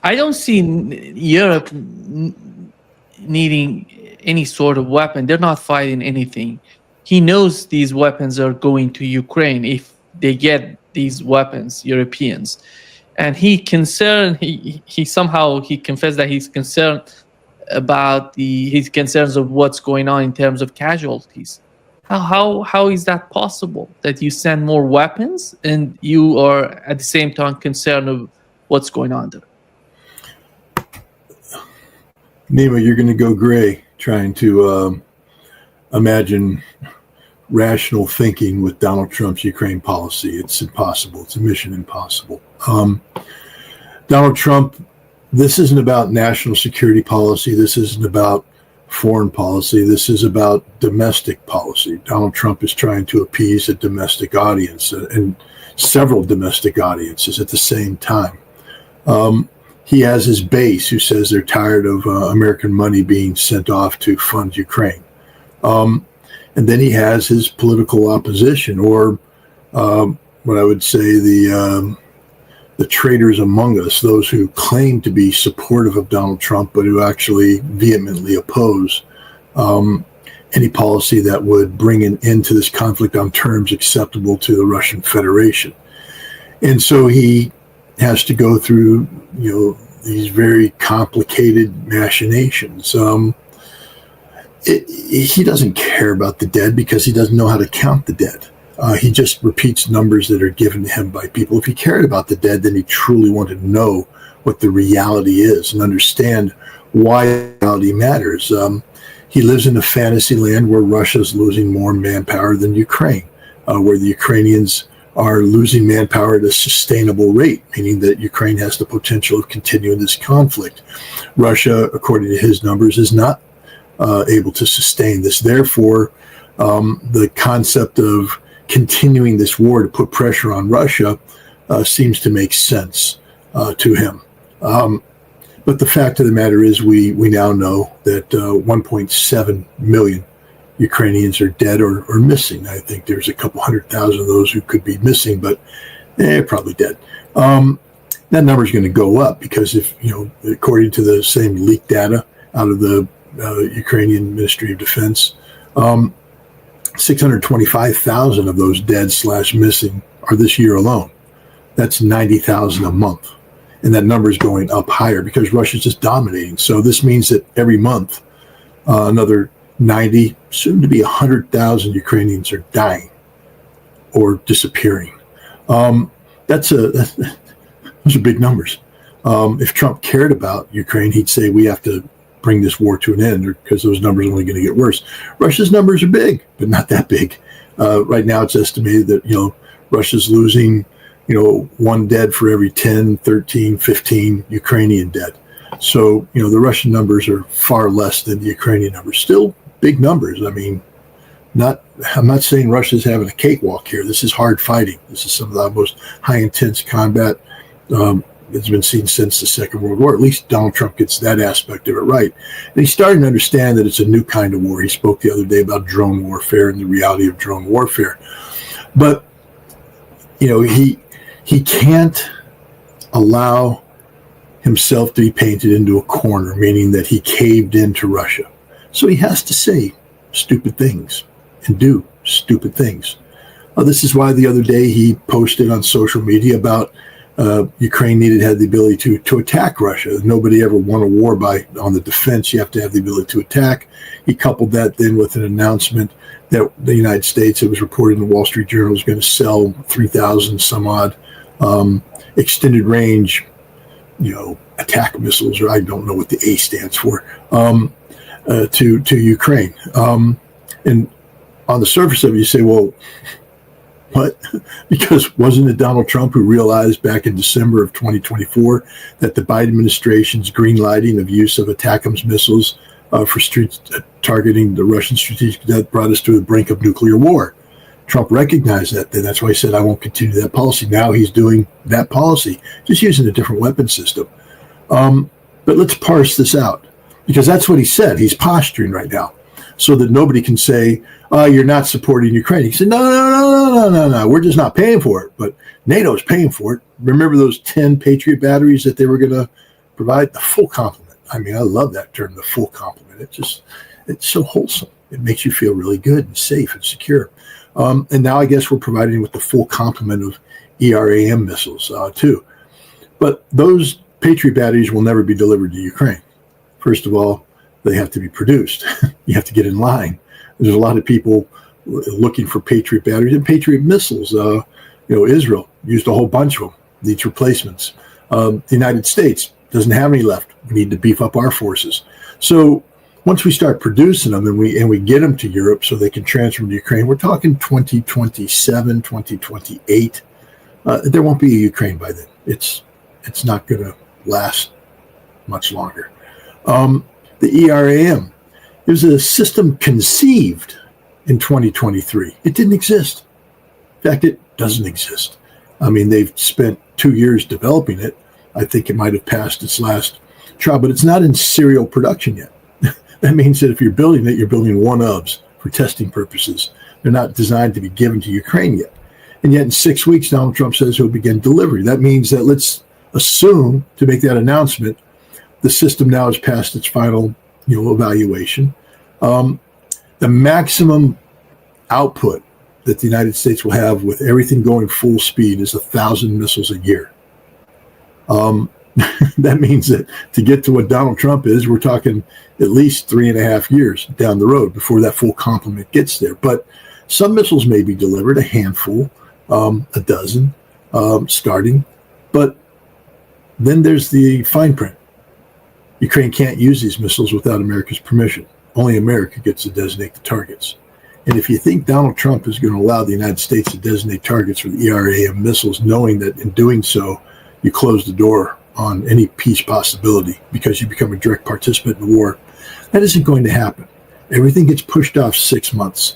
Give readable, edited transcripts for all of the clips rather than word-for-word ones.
I don't see Europe needing any sort of weapon. They're not fighting anything. He knows these weapons are going to Ukraine if they get these weapons, Europeans. And he somehow he confessed that he's concerned about his concerns of what's going on in terms of casualties. How is that possible that you send more weapons and you are at the same time concerned of what's going on there? Nima, you're going to go gray trying to imagine rational thinking with Donald Trump's Ukraine policy. It's impossible. It's a mission impossible. Donald Trump, this isn't about national security policy. This isn't about foreign policy. This is about domestic policy. Donald Trump is trying to appease a domestic audience and several domestic audiences at the same time. He has his base who says they're tired of American money being sent off to fund Ukraine. And then he has his political opposition, or what I would say the traitors among us, those who claim to be supportive of Donald Trump, but who actually vehemently oppose any policy that would bring an end to this conflict on terms acceptable to the Russian Federation. And so he has to go through, these very complicated machinations. He doesn't care about the dead because he doesn't know how to count the dead. He just repeats numbers that are given to him by people. If he cared about the dead, then he truly wanted to know what the reality is and understand why reality matters. He lives in a fantasy land where Russia's losing more manpower than Ukraine, where the Ukrainians are losing manpower at a sustainable rate, meaning that Ukraine has the potential of continuing this conflict. Russia, according to his numbers, is not able to sustain this. Therefore, the concept of continuing this war to put pressure on Russia seems to make sense to him. But the fact of the matter is we now know that 1.7 million Ukrainians are dead or missing. I think there's a couple 100,000 of those who could be missing, but they're probably dead. That number is going to go up because according to the same leaked data out of the Ukrainian Ministry of Defense, 625,000 of those dead/missing are this year alone. That's 90,000 a month. And that number is going up higher because Russia's just dominating. So this means that every month, another 90, soon to be 100,000 Ukrainians are dying or disappearing. Those are big numbers. If Trump cared about Ukraine, he'd say we have to bring this war to an end because those numbers are only going to get worse. Russia's numbers are big, but not that big. Right now it's estimated that, Russia's losing, one dead for every 10, 13, 15 Ukrainian dead. So, the Russian numbers are far less than the Ukrainian numbers. Still big numbers. I mean, I'm not saying Russia's having a cakewalk here. This is hard fighting. This is some of the most high intense combat that's been seen since the Second World War. At least Donald Trump gets that aspect of it right. And he's starting to understand that it's a new kind of war. He spoke the other day about drone warfare and the reality of drone warfare. But, he can't allow himself to be painted into a corner, meaning that he caved into Russia. So he has to say stupid things and do stupid things. This is why the other day he posted on social media about Ukraine had the ability to attack Russia. Nobody ever won a war on the defense. You have to have the ability to attack. He coupled that then with an announcement that the United States, it was reported in the Wall Street Journal, was going to sell 3,000 some odd extended range, attack missiles, or I don't know what the A stands for, to Ukraine. And on the surface of it, you say, well, what? Because wasn't it Donald Trump who realized back in December of 2024 that the Biden administration's green lighting of use of ATACMS missiles for targeting the Russian strategic debt brought us to the brink of nuclear war? Trump recognized that. Then that's why he said, I won't continue that policy. Now he's doing that policy, just using a different weapon system. But let's parse this out, because that's what he said. He's posturing right now so that nobody can say, you're not supporting Ukraine. He said, no, no. We're just not paying for it, but NATO's paying for it. Remember those 10 Patriot batteries that they were going to provide? The full complement. I mean, I love that term, the full complement. It's so wholesome. It makes you feel really good and safe and secure. And now I guess we're providing with the full complement of ERAM missiles too. But those Patriot batteries will never be delivered to Ukraine. First of all, they have to be produced. You have to get in line. There's a lot of people looking for Patriot batteries and Patriot missiles. Israel used a whole bunch of them, needs replacements. The United States doesn't have any left. We need to beef up our forces. So once we start producing them and we get them to Europe so they can transfer them to Ukraine, we're talking 2027, 2028. There won't be a Ukraine by then. It's not going to last much longer. The ERAM, it was a system conceived in 2023. It didn't exist. In fact, it doesn't exist. I mean, they've spent 2 years developing it. I think it might have passed its last trial, but it's not in serial production yet. That means that if you're building it, you're building one-ofs for testing purposes. They're not designed to be given to Ukraine yet. And yet in 6 weeks, Donald Trump says he'll begin delivery. That means that let's assume, to make that announcement, the system now has passed its final evaluation. The maximum output that the United States will have with everything going full speed is 1,000 missiles a year. That means that to get to what Donald Trump is, we're talking at least 3.5 years down the road before that full complement gets there. But some missiles may be delivered, a handful, a dozen, starting. But then there's the fine print. Ukraine can't use these missiles without America's permission. Only America gets to designate the targets. And if you think Donald Trump is going to allow the United States to designate targets for the ERAM missiles, knowing that in doing so, you close the door on any peace possibility because you become a direct participant in the war, that isn't going to happen. Everything gets pushed off 6 months.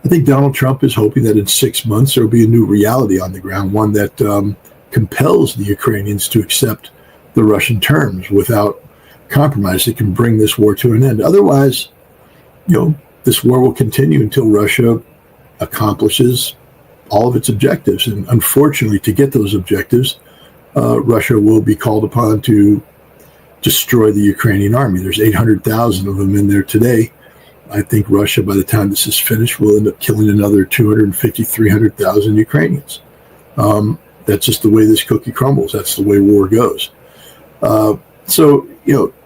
I think Donald Trump is hoping that in 6 months there will be a new reality on the ground, one that compels the Ukrainians to accept the Russian terms without compromise that can bring this war to an end. Otherwise, this war will continue until Russia accomplishes all of its objectives. And unfortunately, to get those objectives, Russia will be called upon to destroy the Ukrainian army. There's 800,000 of them in there today. I think Russia, by the time this is finished, will end up killing another 250, 300,000 Ukrainians. That's just the way this cookie crumbles. That's the way war goes. So,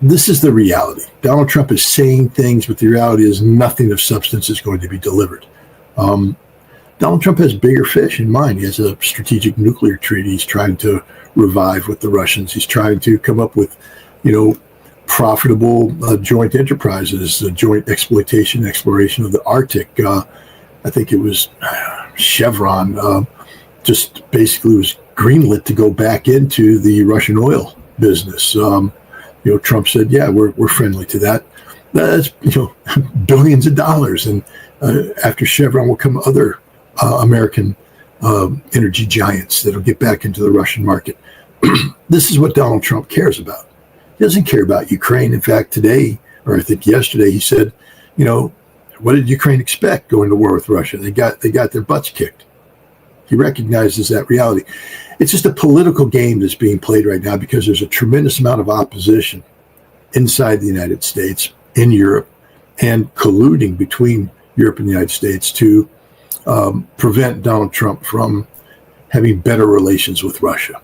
this is the reality. Donald Trump is saying things, but the reality is nothing of substance is going to be delivered. Donald Trump has bigger fish in mind. He has a strategic nuclear treaty he's trying to revive with the Russians. He's trying to come up with, profitable joint enterprises, joint exploration of the Arctic. I think it was Chevron just basically was greenlit to go back into the Russian oil business. Trump said, yeah, we're friendly to that. That's, billions of dollars. And after Chevron will come other American energy giants that'll get back into the Russian market. This is what Donald Trump cares about. He doesn't care about Ukraine. In fact, today, or I think yesterday, he said, what did Ukraine expect going to war with Russia? They got their butts kicked. He recognizes that reality. It's just a political game that's being played right now because there's a tremendous amount of opposition inside the United States, in Europe, and colluding between Europe and the United States to prevent Donald Trump from having better relations with Russia.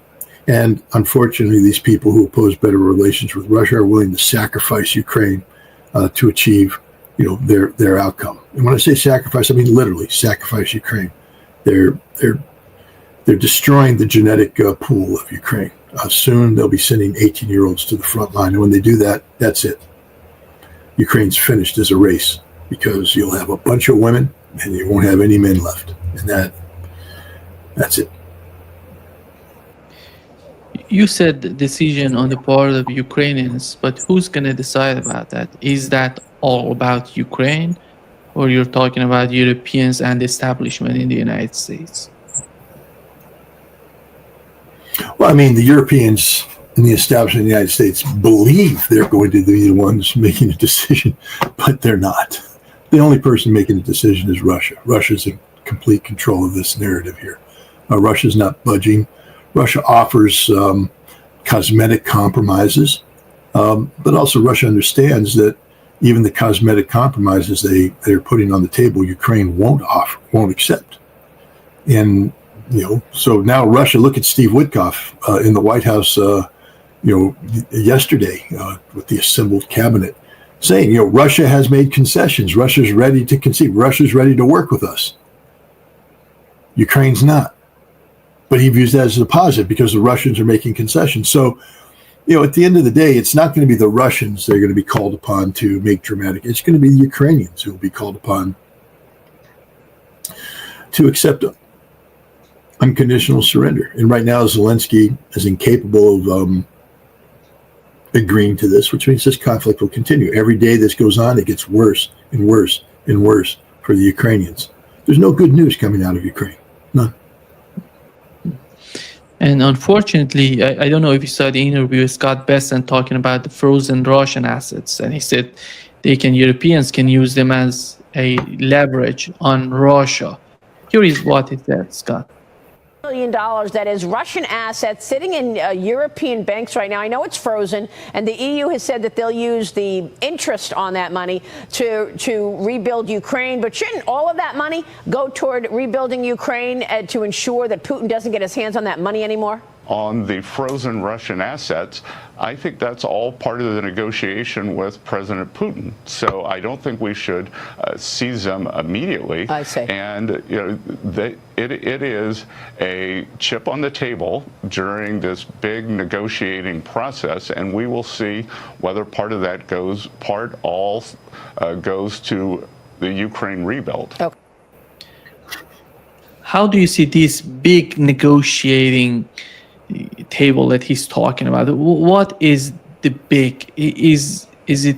And unfortunately, these people who oppose better relations with Russia are willing to sacrifice Ukraine to achieve, their outcome. And when I say sacrifice, I mean literally sacrifice Ukraine. They're destroying the genetic pool of Ukraine. Soon they'll be sending 18-year-olds to the front line. And when they do that, that's it. Ukraine's finished as a race because you'll have a bunch of women and you won't have any men left. And that's it. You said the decision on the part of Ukrainians, but who's going to decide about that? Is that all about Ukraine, or you're talking about Europeans and the establishment in the United States? Well, I mean, the Europeans and the establishment in the United States believe they're going to be the ones making a decision, but they're not. The only person making a decision is Russia. Russia's complete control of this narrative here. Russia's not budging. Russia offers cosmetic compromises, but also Russia understands that even the cosmetic compromises they're putting on the table, Ukraine won't accept. And so now Russia, look at Steve Witkoff in the White House, yesterday with the assembled cabinet, saying, Russia has made concessions. Russia's ready to concede. Russia's ready to work with us. Ukraine's not. But he views that as a positive because the Russians are making concessions. So, at the end of the day, it's not going to be the Russians that are going to be called upon to make dramatic. It's going to be the Ukrainians who will be called upon to accept unconditional surrender. And right now, Zelensky is incapable of agreeing to this, which means this conflict will continue. Every day this goes on, it gets worse and worse and worse for the Ukrainians. There's no good news coming out of Ukraine. None. And unfortunately, I don't know if you saw the interview with Scott Bessent talking about the frozen Russian assets. And he said Europeans can use them as a leverage on Russia. Here is what he said, Scott. $1 billion that is Russian assets sitting in European banks right now. I know it's frozen, and the EU has said that they'll use the interest on that money to rebuild Ukraine. But shouldn't all of that money go toward rebuilding Ukraine to ensure that Putin doesn't get his hands on that money anymore? On the frozen Russian assets, I think that's all part of the negotiation with President Putin. So I don't think we should seize them immediately. I see. And it is a chip on the table during this big negotiating process, and we will see whether part of that goes to the Ukraine rebuild. Okay. How do you see this big negotiating table that he's talking about? What is the big? Is it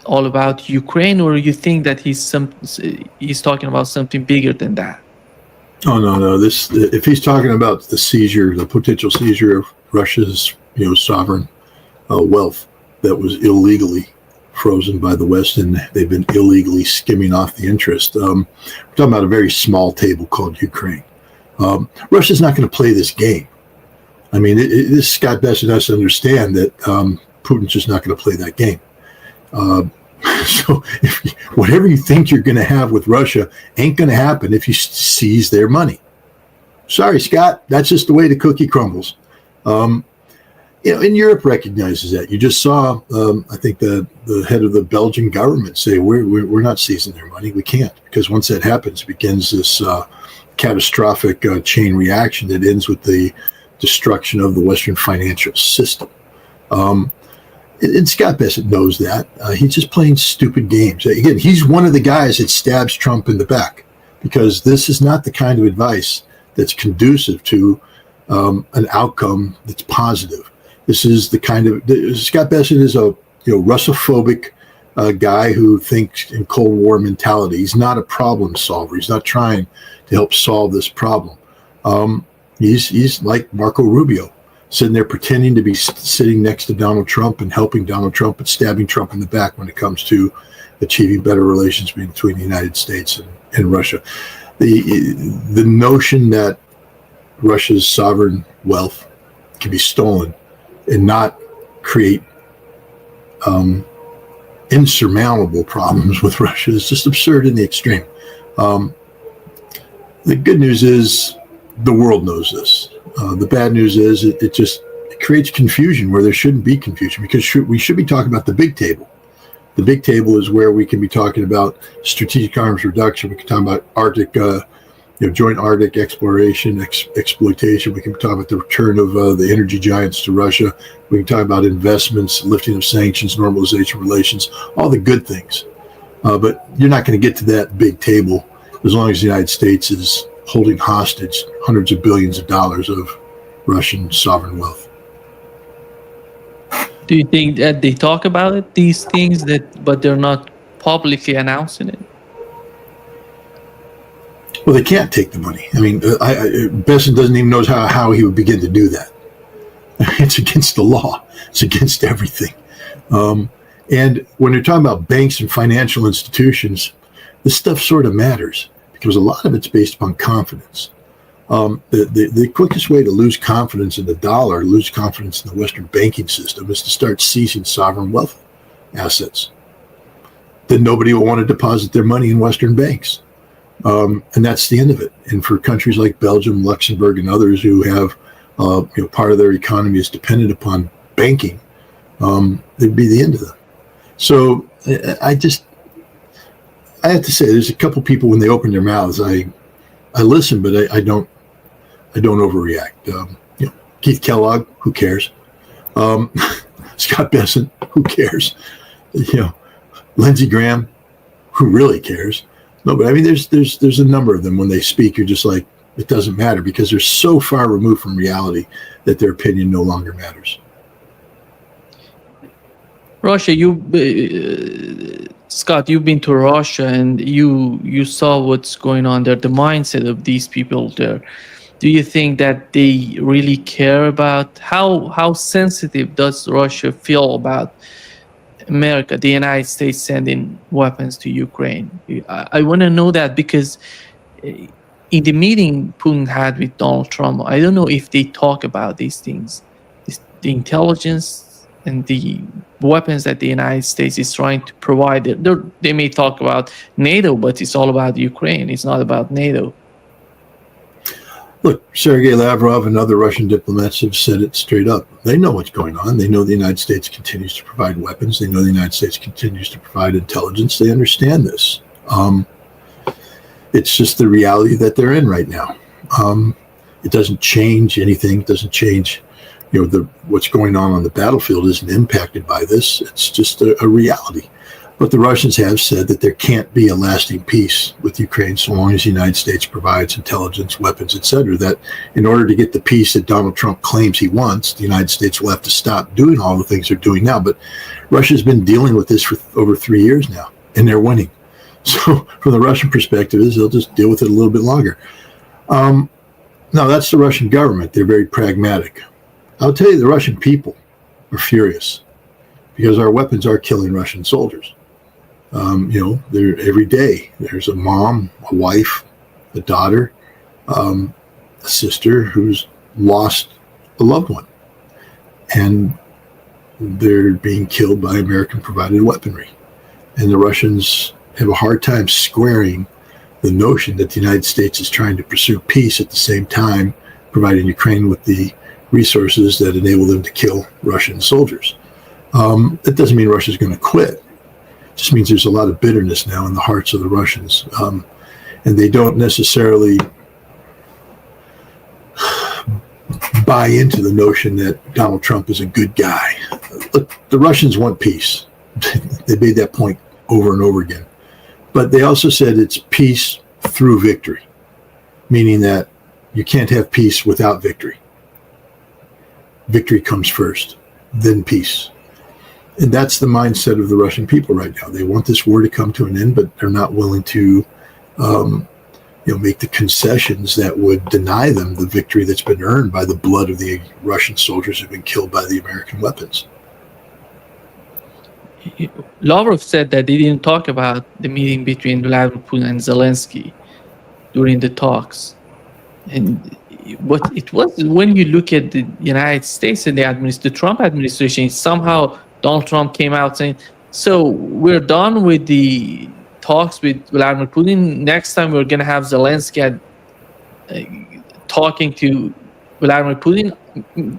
all about Ukraine, or you think that he's talking about something bigger than that? Oh no! If he's talking about the potential seizure of Russia's sovereign wealth that was illegally frozen by the West, and they've been illegally skimming off the interest. We're talking about a very small table called Ukraine. Russia's not going to play this game. I mean, this Scott Bessent has to understand that Putin's just not going to play that game. So whatever you think you're going to have with Russia ain't going to happen if you seize their money. Sorry, Scott, that's just the way the cookie crumbles. And Europe recognizes that. You just saw, I think, the head of the Belgian government say, we're not seizing their money. We can't, because once that happens, it begins this catastrophic chain reaction that ends with the destruction of the Western financial system. And Scott Bessent knows that. He's just playing stupid games. Again, he's one of the guys that stabs Trump in the back, because this is not the kind of advice that's conducive to an outcome that's positive. This is the kind of Scott Bessent is a Russophobic guy who thinks in Cold War mentality. He's not a problem solver. He's not trying to help solve this problem. He's like Marco Rubio, sitting there pretending to be sitting next to Donald Trump and helping Donald Trump, but stabbing Trump in the back when it comes to achieving better relations between the United States and Russia. The notion that Russia's sovereign wealth can be stolen and not create insurmountable problems with Russia is just absurd in the extreme. The good news is the world knows this. The bad news is it creates confusion where there shouldn't be confusion, because we should be talking about the big table. The big table is where we can be talking about strategic arms reduction. We can talk about Arctic, joint Arctic exploration, exploitation. We can talk about the return of the energy giants to Russia. We can talk about investments, lifting of sanctions, normalization relations, all the good things. But you're not going to get to that big table as long as the United States is holding hostage hundreds of billions of dollars of Russian sovereign wealth. Do you think that they talk about it, these things, but they're not publicly announcing it? Well, they can't take the money. I mean, Bessent doesn't even know how he would begin to do that. It's against the law. It's against everything. And when you're talking about banks and financial institutions, this stuff sort of matters, because a lot of it's based upon confidence. The quickest way to lose confidence in the dollar, lose confidence in the Western banking system, is to start seizing sovereign wealth assets. Then nobody will want to deposit their money in Western banks. And that's the end of it. And for countries like Belgium, Luxembourg, and others who have part of their economy is dependent upon banking, it'd be the end of them. So I have to say, there's a couple people when they open their mouths, I listen, but I don't overreact. Keith Kellogg, who cares? Scott Bessent, who cares? Lindsey Graham, who really cares? No, but I mean, there's a number of them when they speak, you're just like, it doesn't matter, because they're so far removed from reality that their opinion no longer matters. Russia, Scott, you've been to Russia and you saw what's going on there, the mindset of these people there. Do you think that they really care about how sensitive does Russia feel about America, the United States sending weapons to Ukraine? I want to know that, because in the meeting Putin had with Donald Trump, I don't know if they talk about these things, the intelligence and the weapons that the United States is trying to provide. They may talk about NATO, but it's all about Ukraine. It's not about NATO. Look, Sergei Lavrov and other Russian diplomats have said it straight up. They know what's going on. They know the United States continues to provide weapons. They know the United States continues to provide intelligence. They understand this. It's just the reality that they're in right now. It doesn't change anything. It doesn't change, what's going on the battlefield isn't impacted by this. It's just a reality. But the Russians have said that there can't be a lasting peace with Ukraine so long as the United States provides intelligence, weapons, etc. That in order to get the peace that Donald Trump claims he wants, the United States will have to stop doing all the things they're doing now. But Russia's been dealing with this for over 3 years now, and they're winning. So from the Russian perspective, they'll just deal with it a little bit longer. Now, that's the Russian government. They're very pragmatic. I'll tell you, the Russian people are furious because our weapons are killing Russian soldiers. They're every day. There's a mom, a wife, a daughter, a sister who's lost a loved one. And they're being killed by American-provided weaponry. And the Russians have a hard time squaring the notion that the United States is trying to pursue peace at the same time providing Ukraine with the resources that enable them to kill Russian soldiers. That doesn't mean Russia's going to quit. It just means there's a lot of bitterness now in the hearts of the Russians. And they don't necessarily buy into the notion that Donald Trump is a good guy. Look, the Russians want peace. They made that point over and over again. But they also said it's peace through victory, meaning that you can't have peace without victory. Victory comes first, then peace. And that's the mindset of the Russian people right now. They want this war to come to an end, but they're not willing to make the concessions that would deny them the victory that's been earned by the blood of the Russian soldiers who've been killed by the American weapons. Lavrov said that they didn't talk about the meeting between Vladimir Putin and Zelensky during the talks. And what it was, when you look at the United States and the Trump administration, somehow Donald Trump came out saying, so we're done with the talks with Vladimir Putin. Next time we're going to have Zelensky talking to Vladimir Putin.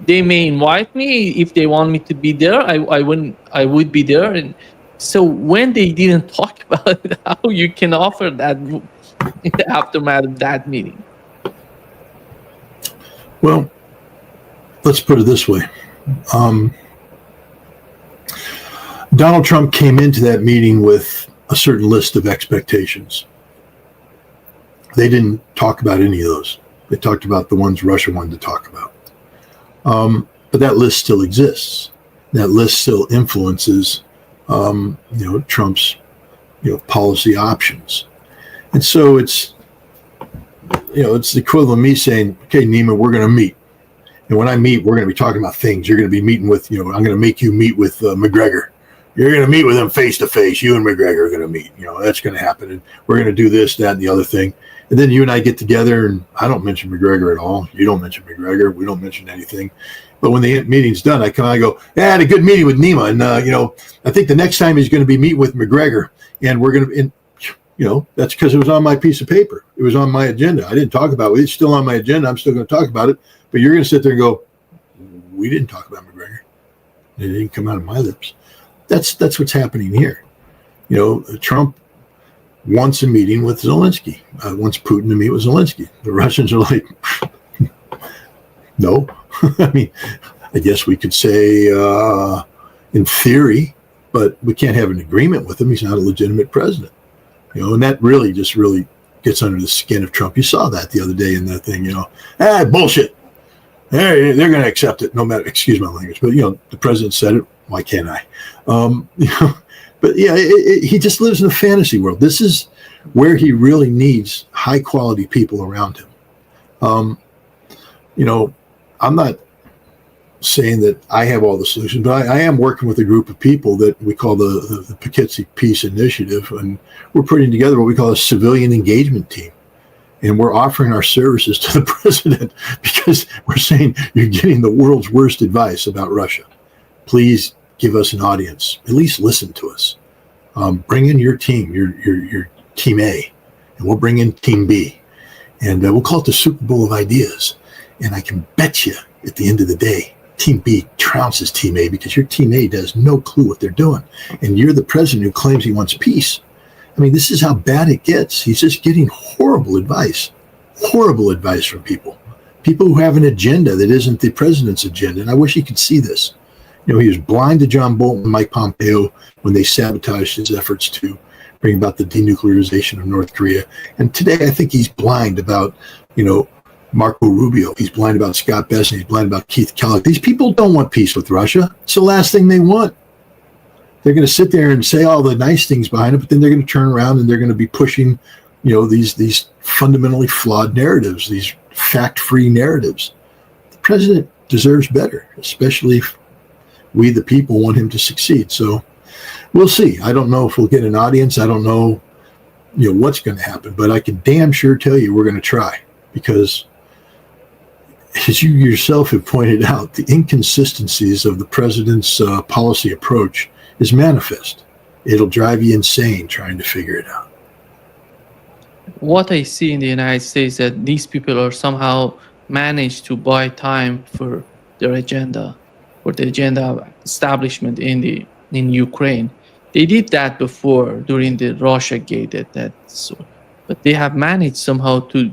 They may invite me if they want me to be there. I would be there. And so when they didn't talk about it, how you can offer that in the aftermath of that meeting? Well, let's put it this way. Donald Trump came into that meeting with a certain list of expectations. They didn't talk about any of those. They talked about the ones Russia wanted to talk about. But that list still exists. That list still influences, Trump's, policy options. And so it's the equivalent of me saying, okay, Neiman, we're going to meet. And when I meet, we're going to be talking about things. You're going to be meeting with, I'm going to make you meet with McGregor. You're going to meet with him face to face. You and McGregor are going to meet. That's going to happen. And we're going to do this, that, and the other thing. And then you and I get together, and I don't mention McGregor at all. You don't mention McGregor. We don't mention anything. But when the meeting's done, I go, I had a good meeting with Nima. And, I think the next time he's going to be meeting with McGregor. And we're going to, that's because it was on my piece of paper. It was on my agenda. I didn't talk about it. It's still on my agenda. I'm still going to talk about it. But you're going to sit there and go, we didn't talk about McGregor. It didn't come out of my lips. That's what's happening here. Trump wants a meeting with Zelensky. Wants Putin to meet with Zelensky. The Russians are like, no. I mean, I guess we could say in theory, but we can't have an agreement with him. He's not a legitimate president. And that really gets under the skin of Trump. You saw that the other day in that thing, bullshit. They're going to accept it no matter, excuse my language, but the president said it. Why can't I? But yeah, he just lives in a fantasy world. This is where he really needs high quality people around him. I'm not saying that I have all the solutions, but I am working with a group of people that we call the Poughkeepsie Peace Initiative, and we're putting together what we call a civilian engagement team. And we're offering our services to the president because we're saying you're getting the world's worst advice about Russia. Please give us an audience. At least listen to us. Bring in your team, your team A, and we'll bring in team B. And we'll call it the Super Bowl of ideas. And I can bet you at the end of the day, Team B trounces Team A because your Team A has no clue what they're doing. And you're the president who claims he wants peace. I mean, this is how bad it gets. He's just getting horrible advice from people who have an agenda that isn't the president's agenda. And I wish he could see this. He was blind to John Bolton and Mike Pompeo when they sabotaged his efforts to bring about the denuclearization of North Korea. And today I think he's blind about, Marco Rubio. He's blind about Scott Bessent. He's blind about Keith Kellogg. These people don't want peace with Russia. It's the last thing they want. They're going to sit there and say all the nice things behind it, but then they're going to turn around and they're going to be pushing, these fundamentally flawed narratives, these fact-free narratives. The president deserves better, especially if we, the people, want him to succeed. So we'll see. I don't know if we'll get an audience. I don't know, what's going to happen, but I can damn sure tell you we're going to try because, as you yourself have pointed out, the inconsistencies of the president's policy approach is manifest. It'll drive you insane trying to figure it out. What I see in the United States that these people are somehow managed to buy time for their agenda, for the agenda establishment in Ukraine. They did that before during the Russia gate, but they have managed somehow to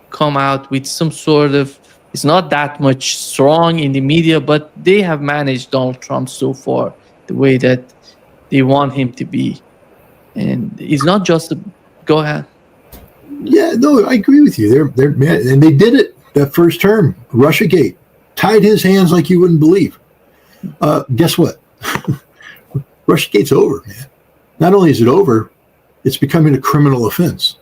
come out with some sort of, it's not that much strong in the media, but they have managed Donald Trump so far the way that they want him to be. And it's not just go ahead. Yeah, no, I agree with you. They're mad, and they did it that first term. Russiagate tied his hands like you wouldn't believe. Guess what? Russiagate's over, man. Not only is it over, it's becoming a criminal offense.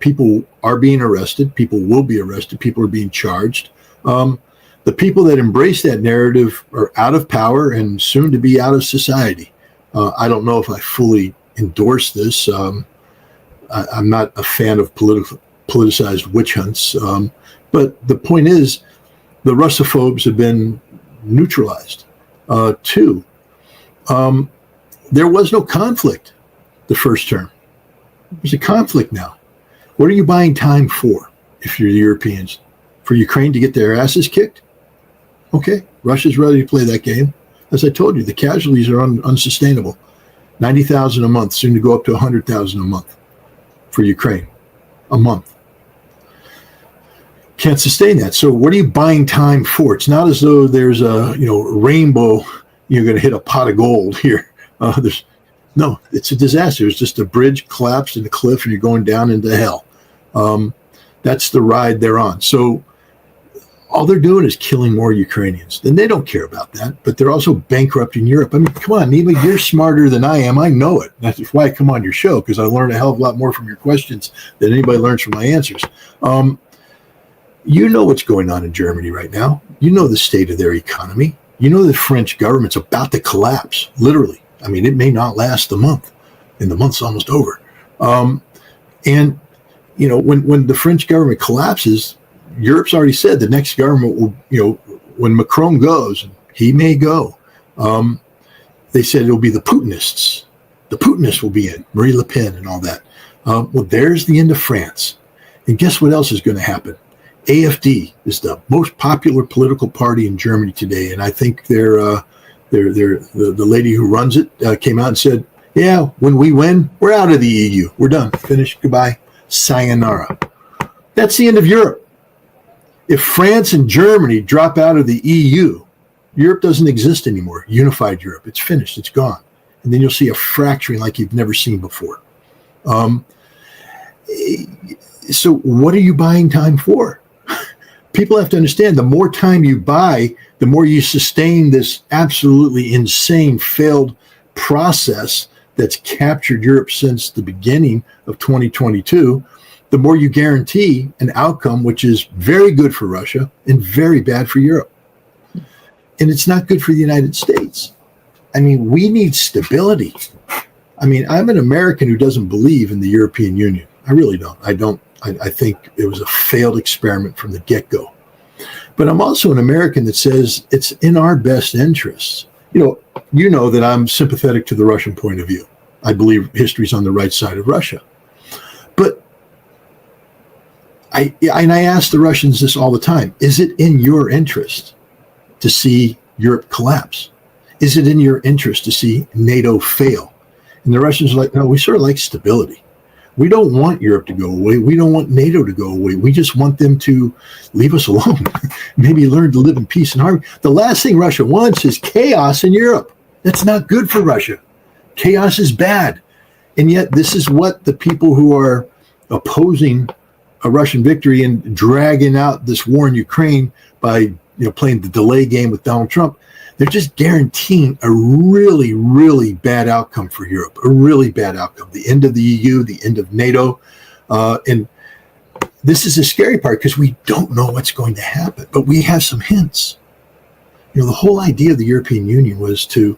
People are being arrested. People will be arrested. People are being charged. The people that embrace that narrative are out of power and soon to be out of society. I don't know if I fully endorse this. I'm not a fan of politicized witch hunts. But the point is, the Russophobes have been neutralized. Two, there was no conflict the first term. There's a conflict now. What are you buying time for if you're the Europeans? For Ukraine to get their asses kicked? Okay, Russia's ready to play that game. As I told you, the casualties are unsustainable. 90,000 a month, soon to go up to 100,000 a month for Ukraine. A month. Can't sustain that. So what are you buying time for? It's not as though there's a rainbow, you're going to hit a pot of gold here. No, it's a disaster. It's just a bridge collapsed in a cliff and you're going down into hell. That's the ride they're on. So all they're doing is killing more Ukrainians. Then they don't care about that, but they're also bankrupting Europe. I mean, come on, Nima, you're smarter than I am. I know it. That's why I come on your show, because I learn a hell of a lot more from your questions than anybody learns from my answers. You know what's going on in Germany right now. You know the state of their economy. You know the French government's about to collapse, literally. I mean, it may not last the month, and the month's almost over. And, you know, when the French government collapses, Europe's already said the next government will, you know, when Macron goes, he may go. They said it'll be the Putinists. The Putinists will be in, Marine Le Pen and all that. Well, there's the end of France. And guess what else is going to happen? AfD is the most popular political party in Germany today, and I think the lady who runs it came out and said, "Yeah, when we win, we're out of the EU. We're done. Finished. Goodbye. Sayonara." That's the end of Europe. If France and Germany drop out of the EU, Europe doesn't exist anymore. Unified Europe. It's finished. It's gone. And then you'll see a fracturing like you've never seen before. So what are you buying time for? People have to understand, the more time you buy, the more you sustain this absolutely insane failed process that's captured Europe since the beginning of 2022, the more you guarantee an outcome which is very good for Russia and very bad for Europe. And it's not good for the United States. I mean, we need stability. I mean, I'm an American who doesn't believe in the European Union. I really don't. I think it was a failed experiment from the get-go. But I'm also an American that says it's in our best interests. You know that I'm sympathetic to the Russian point of view. I believe history's on the right side of Russia. But I ask the Russians this all the time. Is it in your interest to see Europe collapse? Is it in your interest to see NATO fail? And the Russians are like, no, we sort of like stability. We don't want Europe to go away. We don't want NATO to go away. We just want them to leave us alone. Maybe learn to live in peace and harmony. The last thing Russia wants is chaos in Europe. That's not good for Russia. Chaos is bad. And yet this is what the people who are opposing a Russian victory and dragging out this war in Ukraine by playing the delay game with Donald Trump, they're just guaranteeing a really, really bad outcome for Europe, a really bad outcome. The end of the EU, the end of NATO. And this is the scary part because we don't know what's going to happen, but we have some hints. The whole idea of the European Union was to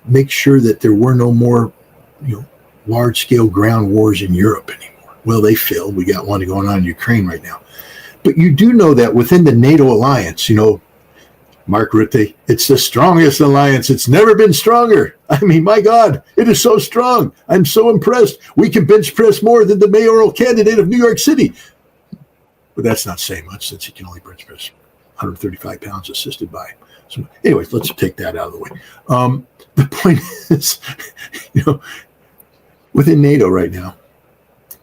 make sure that there were no more, large-scale ground wars in Europe anymore. Well, they failed. We got one going on in Ukraine right now. But you do know that within the NATO alliance, Mark Ritter, it's the strongest alliance. It's never been stronger. I mean, my God, it is so strong. I'm so impressed. We can bench press more than the mayoral candidate of New York City. But that's not saying much since he can only bench press 135 pounds assisted by. So anyways, let's take that out of the way. The point is, within NATO right now,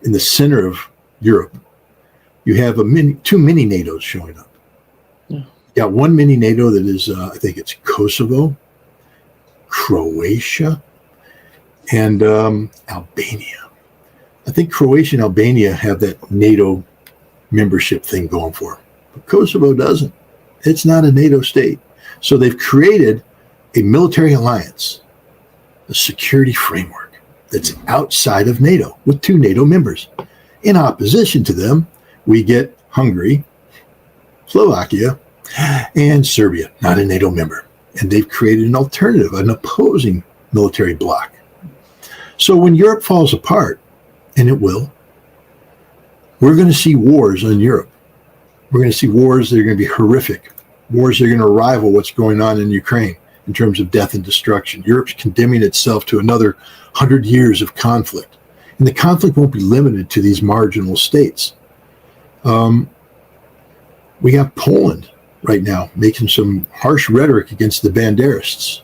in the center of Europe, you have two mini NATOs showing up. Got one mini NATO that is, I think it's Kosovo, Croatia, and Albania. I think Croatia and Albania have that NATO membership thing going for them. But Kosovo doesn't. It's not a NATO state. So they've created a military alliance, a security framework that's outside of NATO with two NATO members. In opposition to them, we get Hungary, Slovakia, and Serbia, not a NATO member. And they've created an alternative, an opposing military bloc. So when Europe falls apart, and it will, we're going to see wars in Europe. We're going to see wars that are going to be horrific, wars that are going to rival what's going on in Ukraine in terms of death and destruction. Europe's condemning itself to another 100 years of conflict. And the conflict won't be limited to these marginal states. We have Poland right now making some harsh rhetoric against the Banderists.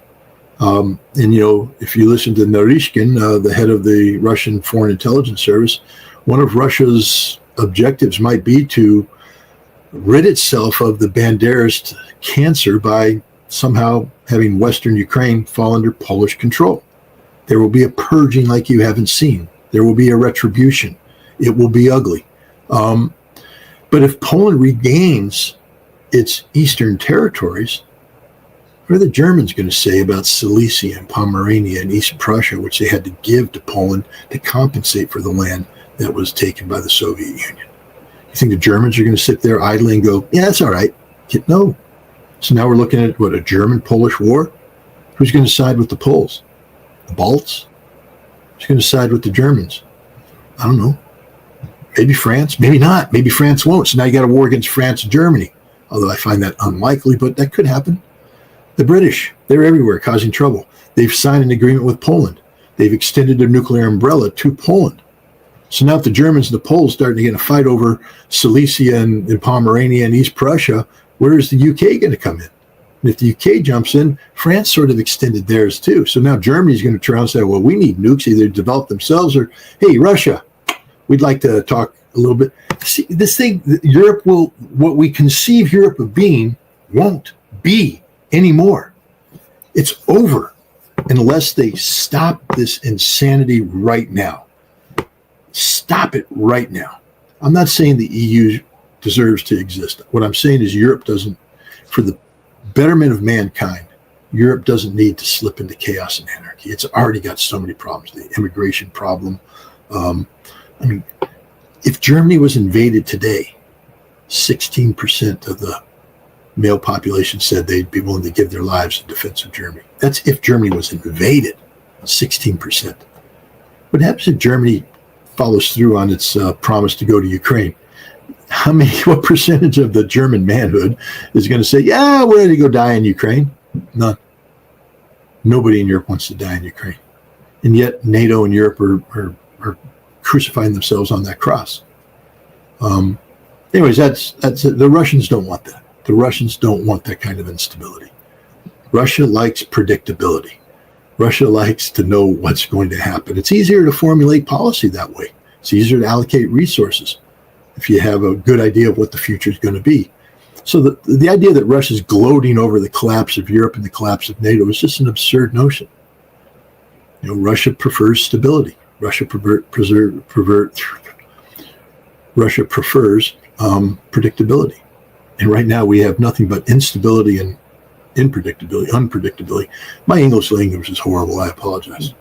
And, if you listen to Naryshkin, the head of the Russian Foreign Intelligence Service, one of Russia's objectives might be to rid itself of the Banderist cancer by somehow having Western Ukraine fall under Polish control. There will be a purging like you haven't seen. There will be a retribution. It will be ugly. But if Poland regains its eastern territories, what are the Germans going to say about Silesia and Pomerania and East Prussia, which they had to give to Poland to compensate for the land that was taken by the Soviet Union? You think the Germans are going to sit there idly and go, yeah, that's all right? No. So now we're looking at, a German-Polish war? Who's going to side with the Poles? The Balts? Who's going to side with the Germans? I don't know. Maybe France, maybe not. Maybe France won't. So now you got a war against France and Germany. Although I find that unlikely, but that could happen. The British, they're everywhere causing trouble. They've signed an agreement with Poland. They've extended their nuclear umbrella to Poland. So now if the Germans and the Poles starting to get a fight over Silesia and Pomerania and East Prussia, where is the UK going to come in? And if the UK jumps in, France sort of extended theirs too. So now Germany's going to turn around and say, well, we need nukes, either develop themselves or, hey, Russia, we'd like to talk a little bit. See, this thing, Europe will, what we conceive Europe of being won't be anymore. It's over unless they stop this insanity right now. Stop it right now. I'm not saying the EU deserves to exist. What I'm saying is Europe doesn't, for the betterment of mankind, Europe doesn't need to slip into chaos and anarchy. It's already got so many problems. The immigration problem. I mean, if Germany was invaded today, 16% of the male population said they'd be willing to give their lives in defense of Germany. That's if Germany was invaded, 16%. What happens if Germany follows through on its promise to go to Ukraine? What percentage of the German manhood is going to say, yeah, we're ready to go die in Ukraine? None. Nobody in Europe wants to die in Ukraine. And yet NATO and Europe are crucifying themselves on that cross. Anyways, that's the Russians don't want that. The Russians don't want that kind of instability. Russia likes predictability. Russia likes to know what's going to happen. It's easier to formulate policy that way. It's easier to allocate resources if you have a good idea of what the future is going to be. So the idea that Russia's gloating over the collapse of Europe and the collapse of NATO is just an absurd notion. You know, Russia prefers stability. Russia prefers predictability. And right now we have nothing but instability and unpredictability. My English language is horrible. I apologize.